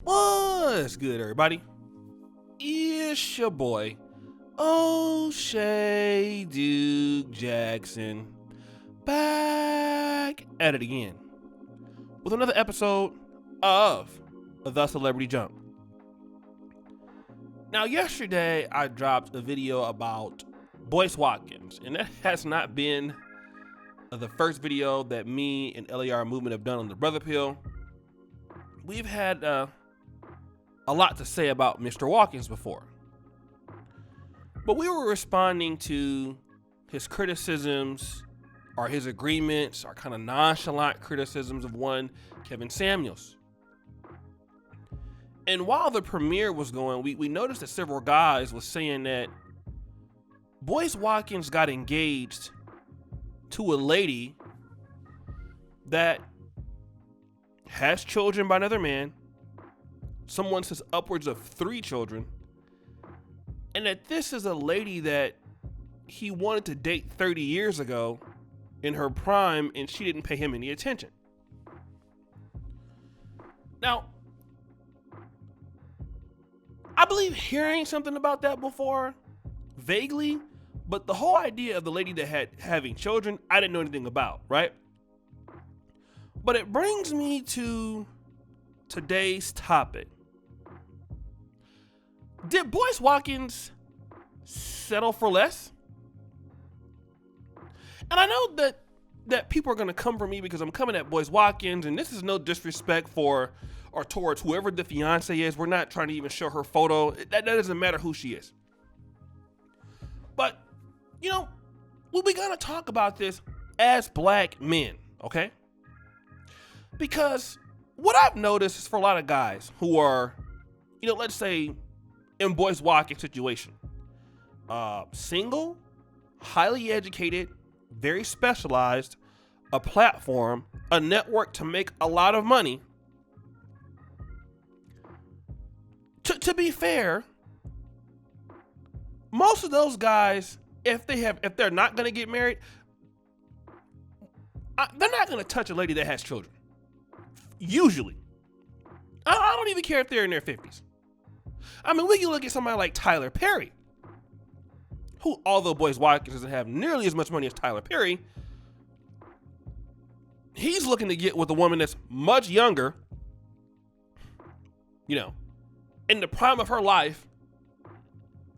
What's good, everybody? It's your boy, O'Shea Duke Jackson, back at it again with another episode of The Celebrity Jump. Now, yesterday I dropped a video about Boyce Watkins, and that has not been the first video that me and LAR Movement have done on the Brother Pill. We've had a lot to say about Mr. Watkins before, but we were responding to his criticisms or his agreements or kind of nonchalant criticisms of one Kevin Samuels. And while the premiere was going, we noticed that several guys was saying that Boyce Watkins got engaged to a lady that has children by another man. Someone says upwards of 3 children. And that this is a lady that he wanted to date 30 years ago in her prime, and she didn't pay him any attention. Now, I believe hearing something about that before, vaguely, but the whole idea of the lady that had having children, I didn't know anything about, right? But it brings me to today's topic. Did Boyce Watkins settle for less? And I know that people are going to come for me because I'm coming at Boyce Watkins, and this is no disrespect for or towards whoever the fiance is. We're not trying to even show her photo. That doesn't matter who she is. But, you know, we're going to talk about this as black men, okay? Because what I've noticed is for a lot of guys who are, you know, let's say in Boyce Watkins' situation, single, highly educated, very specialized, a platform, a network to make a lot of money. To be fair, most of those guys, if they're not going to get married, they're not going to touch a lady that has children. Usually. I don't even care if they're in their 50s. I mean, we can look at somebody like Tyler Perry, who, although Boyce Watkins doesn't have nearly as much money as Tyler Perry, he's looking to get with a woman that's much younger, you know, in the prime of her life,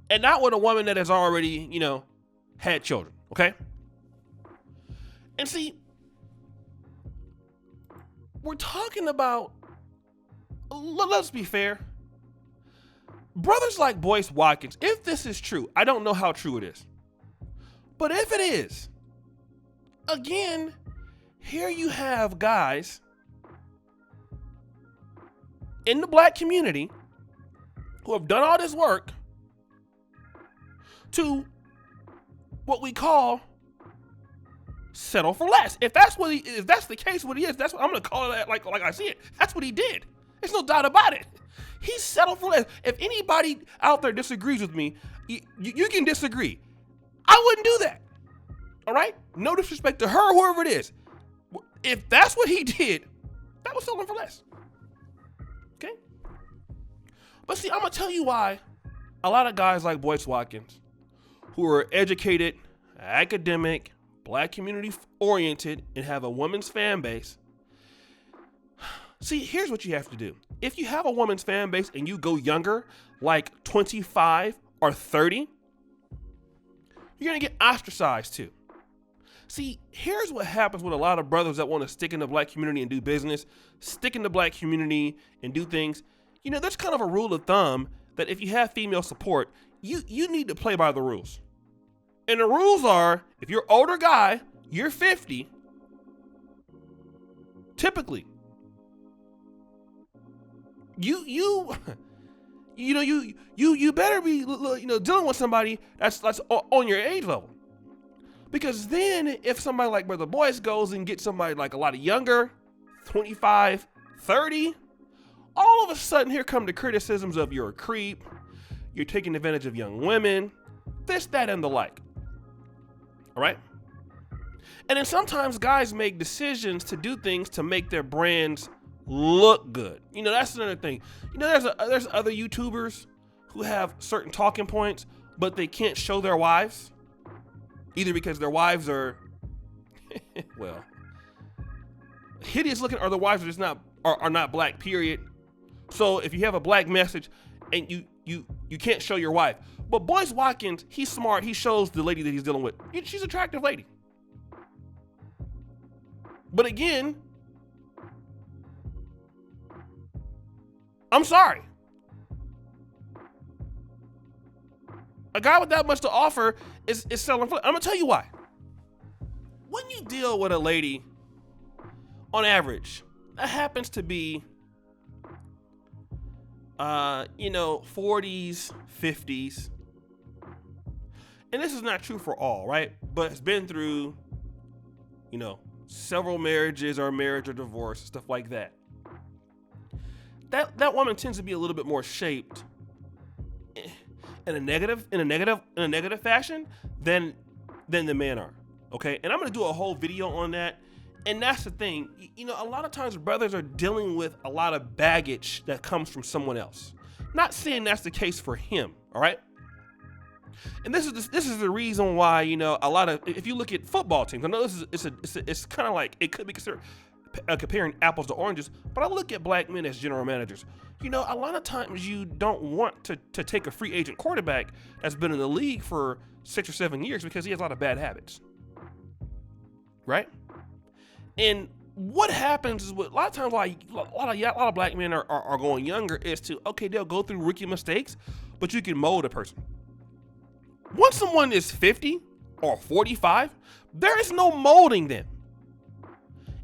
and not with a woman that has already, you know, had children, okay? And see, we're talking about, let's be fair, brothers like Boyce Watkins, if this is true, I don't know how true it is, but if it is, again, here you have guys in the black community who have done all this work to what we call settle for less. If that's the case, what he is, that's what I'm gonna call it. Like I see it. That's what he did. There's no doubt about it. He settled for less. If anybody out there disagrees with me, you can disagree. I wouldn't do that. All right? No disrespect to her, whoever it is. If that's what he did, that was settling for less. Okay? But see, I'm gonna tell you why a lot of guys like Boyce Watkins, who are educated, academic, black community oriented, and have a woman's fan base. See, here's what you have to do. If you have a woman's fan base and you go younger, like 25 or 30, you're going to get ostracized too. See, here's what happens with a lot of brothers that want to stick in the black community and do business, stick in the black community and do things. You know, there's kind of a rule of thumb that if you have female support, you need to play by the rules. And the rules are, if you're an older guy, you're 50, typically, you better be, you know, dealing with somebody that's on your age level. Because then if somebody like Brother Boyce goes and gets somebody like a lot of younger, 25, 30, all of a sudden here come the criticisms of you're a creep, you're taking advantage of young women, this, that, and the like. All right? And then sometimes guys make decisions to do things to make their brands look good. You know, that's another thing. You know, there's other YouTubers who have certain talking points, but they can't show their wives, either because their wives are, well, hideous looking, or the wives are just not black. Period. So if you have a black message, and you can't show your wife. But Boyce Watkins, he's smart. He shows the lady that he's dealing with. She's an attractive lady. But again, I'm sorry. A guy with that much to offer is selling. I'm gonna tell you why. When you deal with a lady, on average, that happens to be, 40s, 50s, and this is not true for all, right? But it's been through, several marriages, or marriage or divorce, stuff like that. That woman tends to be a little bit more shaped in a negative fashion than the men are. Okay, and I'm gonna do a whole video on that. And that's the thing, a lot of times brothers are dealing with a lot of baggage that comes from someone else. Not saying that's the case for him, all right? And this is the reason why, a lot of, if you look at football teams, I know it's kind of like, it could be considered comparing apples to oranges, but I look at black men as general managers. A lot of times you don't want to take a free agent quarterback that's been in the league for 6 or 7 years because he has a lot of bad habits, right? And what happens is, a lot of times, a lot of black men are going younger, is to, okay, they'll go through rookie mistakes, but you can mold a person. Once someone is 50 or 45, there is no molding them.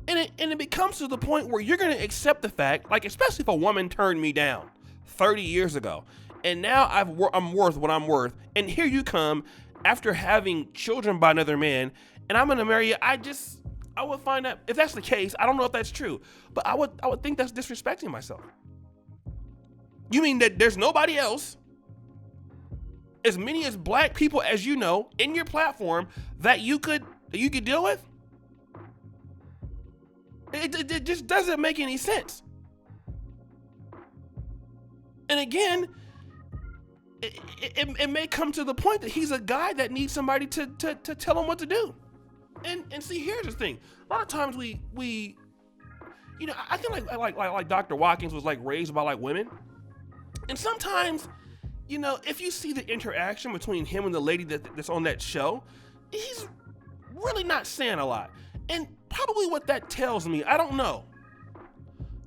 And it becomes to the point where you're going to accept the fact, like, especially if a woman turned me down 30 years ago, and now I'm worth what I'm worth, and here you come after having children by another man, and I'm going to marry you. I would find that, if that's the case, I don't know if that's true, but I would think that's disrespecting myself. You mean that there's nobody else, as many as black people as you know, in your platform that you could deal with? It just doesn't make any sense. And again, it may come to the point that he's a guy that needs somebody to tell him what to do. And see, here's the thing. A lot of times we I think like Dr. Watkins was like raised by like women. And sometimes, if you see the interaction between him and the lady that's on that show, he's really not saying a lot. And probably what that tells me, I don't know.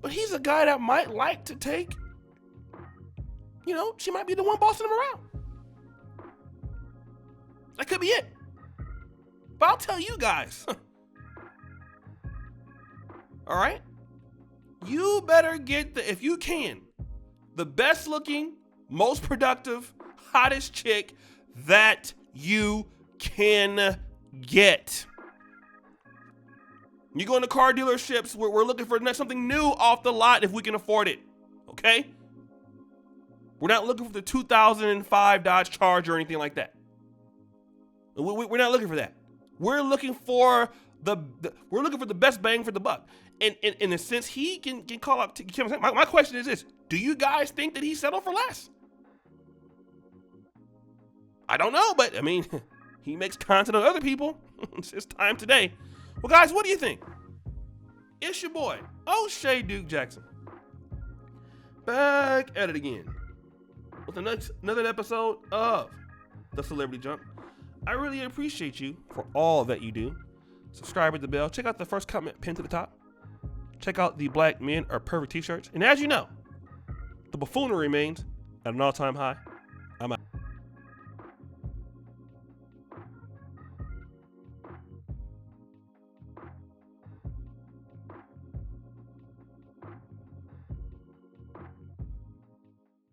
But he's a guy that might like to take, she might be the one bossing him around. That could be it. But I'll tell you guys. All right? You better get if you can, the best looking, most productive, hottest chick that you can get. You go into car dealerships, we're looking for something new off the lot if we can afford it. Okay? We're not looking for the 2005 Dodge Charger or anything like that. We're not looking for that. We're looking for the best bang for the buck. And in a sense, he can call up. My question is this: do you guys think that he settled for less? I don't know, but I mean, he makes content on other people. It's his time today. Well, guys, what do you think? It's your boy, O'Shea Duke Jackson, back at it again with another episode of The Celebrity Jump. I really appreciate you for all that you do. Subscribe with the bell. Check out the first comment pinned to the top. Check out the Black Men Are Perfect t-shirts. And as you know, the buffoonery remains at an all-time high. I'm out.